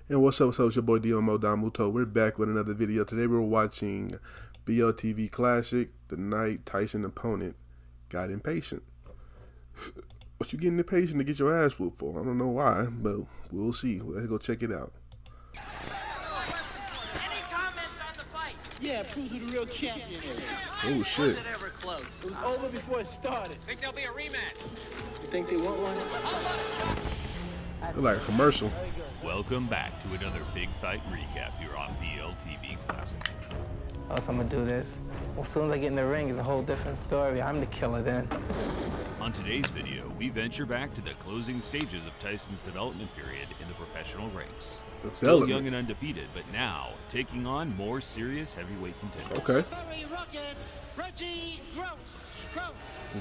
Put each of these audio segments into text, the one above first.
And what's up, so it's your boy Domuto. We're back with another video. Today we're watching BLTV Classic, the night Tyson opponent got impatient. What you getting impatient to get your ass whooped for? I don't know why, but we'll see. Let's go check it out. Any comments on the fight? Yeah, prove who the real champion is. Oh shit. Was it ever close? It was over before it started. Think there'll be a rematch? You think they want one? It's like a commercial. Welcome back to another big fight recap here on BLTV Classic. Else I'm gonna do this. Well, as soon as I get in the ring, it's a whole different story. I'm the killer then. On today's video, we venture back to the closing stages of Tyson's development period in the professional ranks. Still young and undefeated, but now taking on more serious heavyweight contenders. Okay. Reggie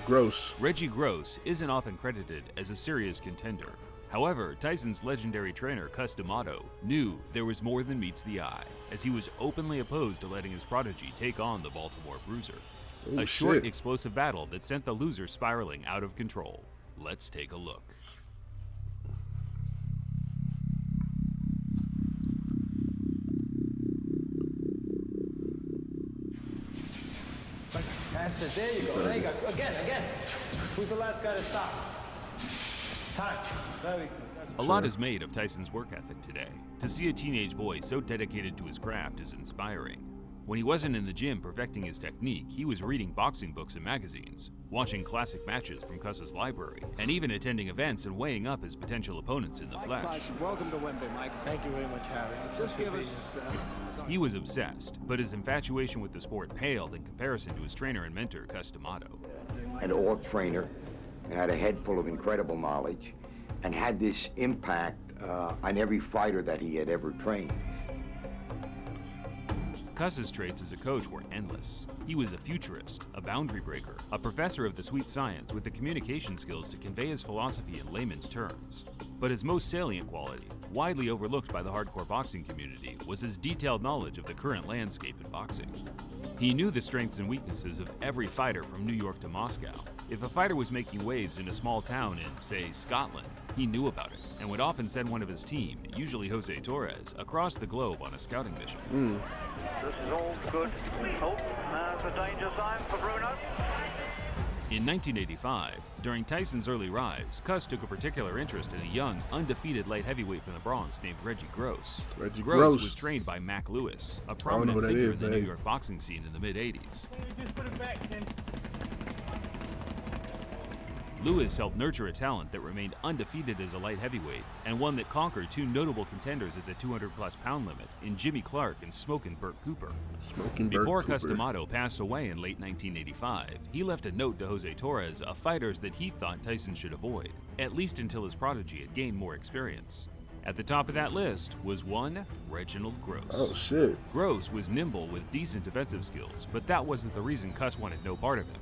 Gross. Reggie Gross isn't often credited as a serious contender. However, Tyson's legendary trainer, Domuto, knew there was more than meets the eye, as he was openly opposed to letting his prodigy take on the Baltimore Bruiser. Oh, A short, shit. explosive battle that sent the loser spiraling out of control. Let's take a look. That's it. There you go. There you go. Again. Who's the last guy to stop? Time. Very good. A lot is made of Tyson's work ethic today. To see a teenage boy so dedicated to his craft is inspiring. When he wasn't in the gym perfecting his technique, he was reading boxing books and magazines, watching classic matches from Cuss's library, and even attending events and weighing up his potential opponents in the flesh. Tyson, welcome to Wembley, Mike. Thank you very much, Harry. Just give us He was obsessed, but his infatuation with the sport paled in comparison to his trainer and mentor, Domuto. An all trainer, and had a head full of incredible knowledge, and had this impact on every fighter that he had ever trained. Cuss's traits as a coach were endless. He was a futurist, a boundary breaker, a professor of the sweet science with the communication skills to convey his philosophy in layman's terms. But his most salient quality, widely overlooked by the hardcore boxing community, was his detailed knowledge of the current landscape in boxing. He knew the strengths and weaknesses of every fighter from New York to Moscow. If a fighter was making waves in a small town in, say, Scotland, he knew about it and would often send one of his team, usually Jose Torres, across the globe on a scouting mission. This is all good. Oh, that's a danger sign for Bruno. In 1985, during Tyson's early rise, Cuss took a particular interest in a young, undefeated light heavyweight from the Bronx named Reggie Gross. Reggie Gross Gross was trained by Mac Lewis, a know prominent who that figure is, in the babe. New York boxing scene in the mid-'80s. Just put it back, Ken. Lewis helped nurture a talent that remained undefeated as a light heavyweight, and one that conquered two notable contenders at the 200-plus pound limit in Jimmy Clark and Smokin' Burt Cooper. Before Domuto passed away in late 1985, he left a note to Jose Torres of fighters that he thought Tyson should avoid, at least until his prodigy had gained more experience. At the top of that list was one Reginald Gross. Oh shit. Gross was nimble with decent defensive skills, but that wasn't the reason Cuss wanted no part of him.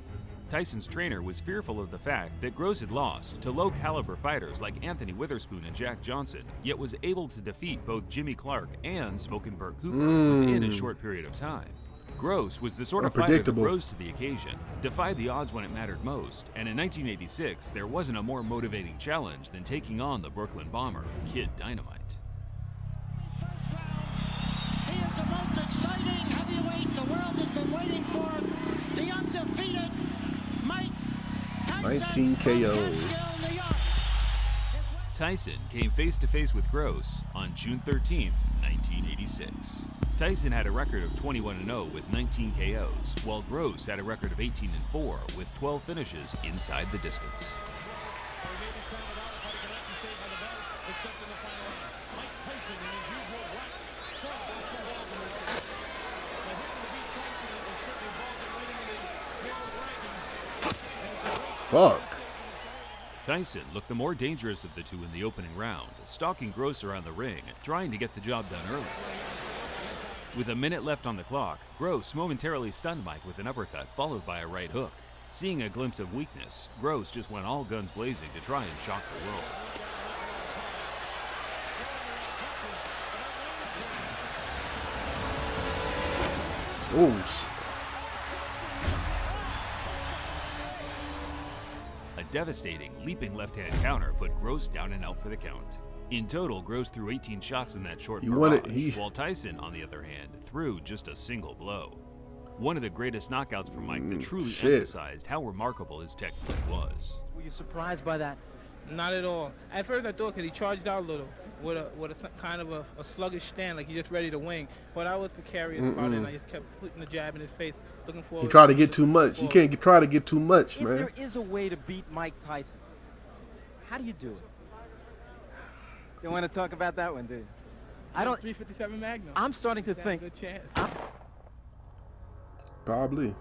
Tyson's trainer was fearful of the fact that Gross had lost to low-caliber fighters like Anthony Witherspoon and Jack Johnson, yet was able to defeat both Jimmy Clark and Smokin' Burt Cooper within a short period of time. Gross was the sort of fighter that rose to the occasion, defied the odds when it mattered most, and in 1986, there wasn't a more motivating challenge than taking on the Brooklyn Bomber, Kid Dynamite. He is the most exciting heavyweight the world has been waiting for. The undefeated Mike Tyson. 19 KOs. Catskill, New York. Tyson came face-to-face with Gross on June 13, 1986. Tyson had a record of 21-0 with 19 KOs, while Gross had a record of 18-4 with 12 finishes inside the distance. Fuck. Tyson looked the more dangerous of the two in the opening round, stalking Gross around the ring, trying to get the job done early. With a minute left on the clock, Gross momentarily stunned Mike with an uppercut followed by a right hook. Seeing a glimpse of weakness, Gross just went all guns blazing to try and shock the world. Oh, A devastating, leaping left-hand counter put Gross down and out for the count. In total, Gross threw 18 shots in that short He won it. barrage, while Tyson, on the other hand, threw just a single blow. One of the greatest knockouts from Mike that truly emphasized how remarkable his technique was. Were you surprised by that? Not at all. At first I thought because he charged out a little with a kind of a sluggish stand, like he's just ready to wing. But I was precarious about it, and I just kept putting the jab in his face, looking for. He tried to get too much. You can't try to get too much, man. If there is a way to beat Mike Tyson, how do you do it? You want to talk about that one, do you? I don't. 357 Magnum. I'm starting to Got a think. good chance. Probably.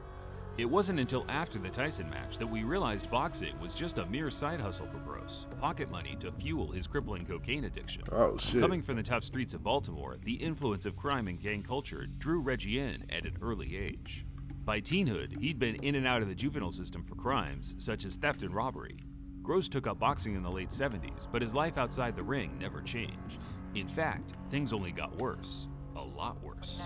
It wasn't until after the Tyson match that we realized boxing was just a mere side hustle for Gross, pocket money to fuel his crippling cocaine addiction. Oh, shit. Coming from the tough streets of Baltimore, the influence of crime and gang culture drew Reggie in at an early age. By teenhood, he'd been in and out of the juvenile system for crimes such as theft and robbery. Gross took up boxing in the late 70s, but his life outside the ring never changed. In fact, things only got worse. A lot worse.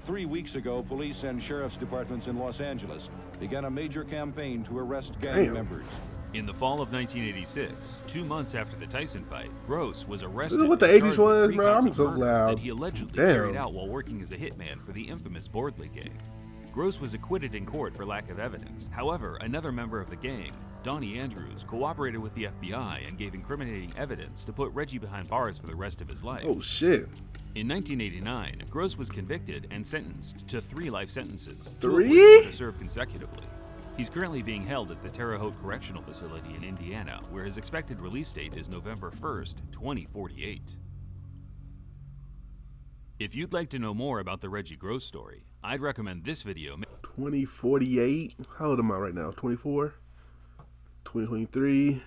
3 weeks ago, police and sheriff's departments in Los Angeles began a major campaign to arrest gang Damn. members. In the fall of 1986, 2 months after the Tyson fight, Gross was arrested. This is what the and 80s charged with was, 3 bro. counts I'm of so murder glad. that he allegedly Damn. carried out while working as a hitman for the infamous Bordley gang. Gross was acquitted in court for lack of evidence. However, another member of the gang, Donnie Andrews, cooperated with the FBI and gave incriminating evidence to put Reggie behind bars for the rest of his life. Oh, shit. In 1989, Gross was convicted and sentenced to 3 life sentences. 3? To serve consecutively. He's currently being held at the Terre Haute Correctional Facility in Indiana, where his expected release date is November 1st, 2048. If you'd like to know more about the Reggie Gross story, I'd recommend this video. 2048. How old am I right now? 24? 2023.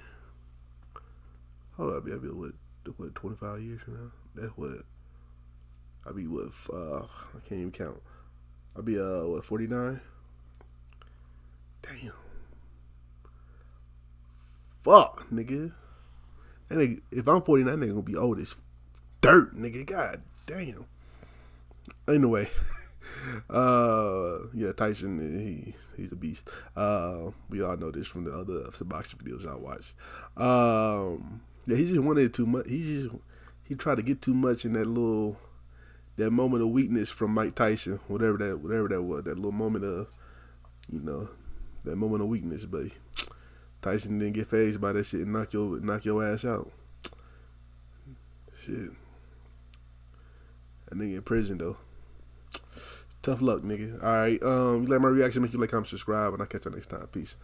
Hold up, I'll be what 25 years from now? That's what I'll be what I can't even count. I'll be what 49? Damn. Fuck, nigga. That nigga, if I'm 49, that nigga gonna be old as dirt, nigga. God damn. Anyway. Yeah, Tyson, he's a beast. We all know this from the other boxing videos I watched. Yeah, he just wanted too much. He tried to get too much in that moment of weakness from Mike Tyson, whatever that was, that little moment of, that moment of weakness. But Tyson didn't get fazed by that shit and knock your ass out. Shit. That nigga in prison though. Tough luck, nigga. All right. You like my reaction? Make you like, comment, subscribe, and I'll catch you next time. Peace.